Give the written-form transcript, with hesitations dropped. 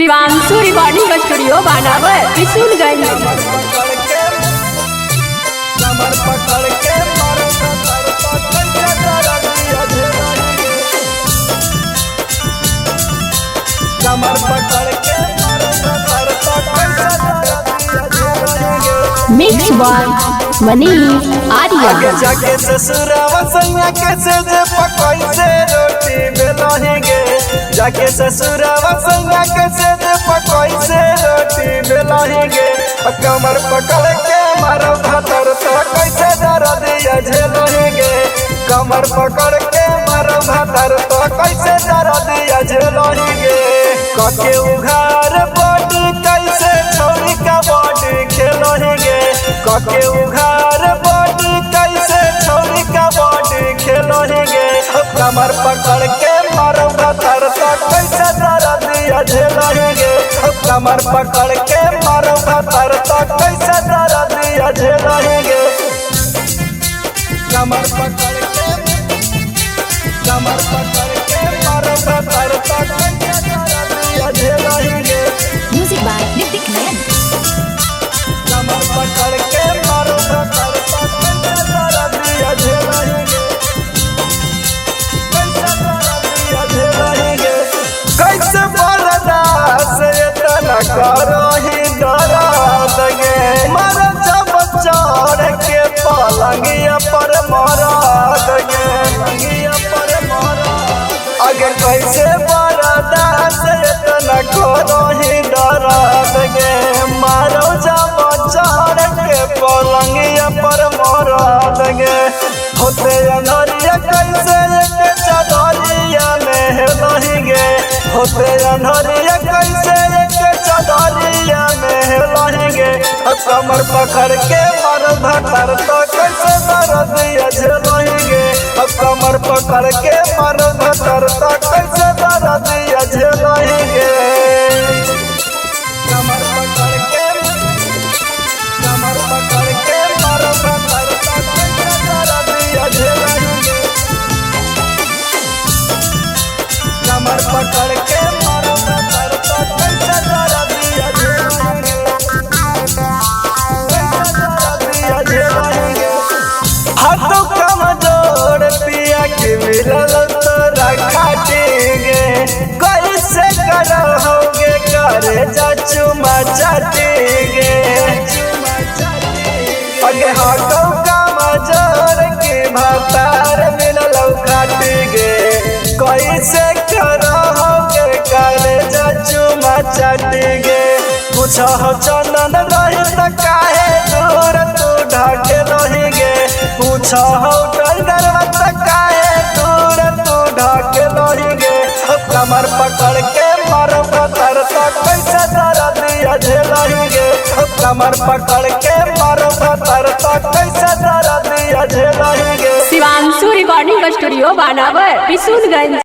Shivanshu recording studio बानावर Kishunganj. Mix वन मनी आर्या जाके ससुरावा सैया कैसे जे पकाई से रोटी बेलाहेंगे। जाके ससुरावा सैया कैसे जे पकाई से रोटी बेलाहेंगे। कमर पकड़ के मारो भातर तो कैसे जरा दिया झेलोहेंगे। कमर पकड़ के मारो भातर तो कैसे जरा दिया झेलोहेंगे। कके उघार बॉडी कैसे छोरी का बॉडी खेलोहेंगे। कके उघार बॉडी कैसे छोरी का बॉडी खेलोहेंगे। कमर पकड़ के मारो भातर तो कैसे जरा दिया झेलोहेंगे। कमर पकड़ के मारो भातर तो कैसे जरा दिया झेलोहेंगे। कमर पकड़ के मारो भातर तो कैसे जरा दिया झेलोहेंगे। म्यूजिक बाय नितिक नयन। कमर पकड़ के मारो भातर तो कैसे जरा दिया झेलोहेंगे। कैसे बर्दाश्त इतना करही दर्द गे। मर जब चढ़ के पलंगिया पर मरद गे। अगर कैसे बर्दाश्त इतना करही दर्द गे। मारो जब चढ़ के पलंगिया पर मरद गे। होते अनहरिया कैसे एक चदरिया में हेलहेंगे। होते अनहरिया कैसे एक चदरिया में हेलहेंगे। कमर पकड़ के मर भातर तो कैसे दर्दिया झेलहेंगे। कमर पकड़ के मर भातर तो कैसे दर्दिया झेलहेंगे। कमर पकड़ के मर भातर तो कैसे दर्दिया झेलहेंगे। कमर पकड़ के मारो भातर तो कैसे जरा दिया झेलोहेंगे। हाथों कमजोर पिया के मिलल तो रखा देंगे। कैसे करोगे करे जा चुमा चाटेंगे। अगे हाथों कमजोर के भातार मिलल काटेंगे। कैसे करोगे करे जा चुमा चाटेंगे। पूछो चंदन रही तो काहे दूर तू ढके रहेंगे। पूछो टाइगर तो काहे दूर तू ढके रहेंगे। कमर पकड़ के मारो भातर तो कैसे जरा दिया झेलहेंगे। कमर पकड़ के मारो भातर तो कैसे जरा दिया झेलहेंगे। शिवांशु रिकॉर्डिंग स्टूडियो बानावर किशुनगंज।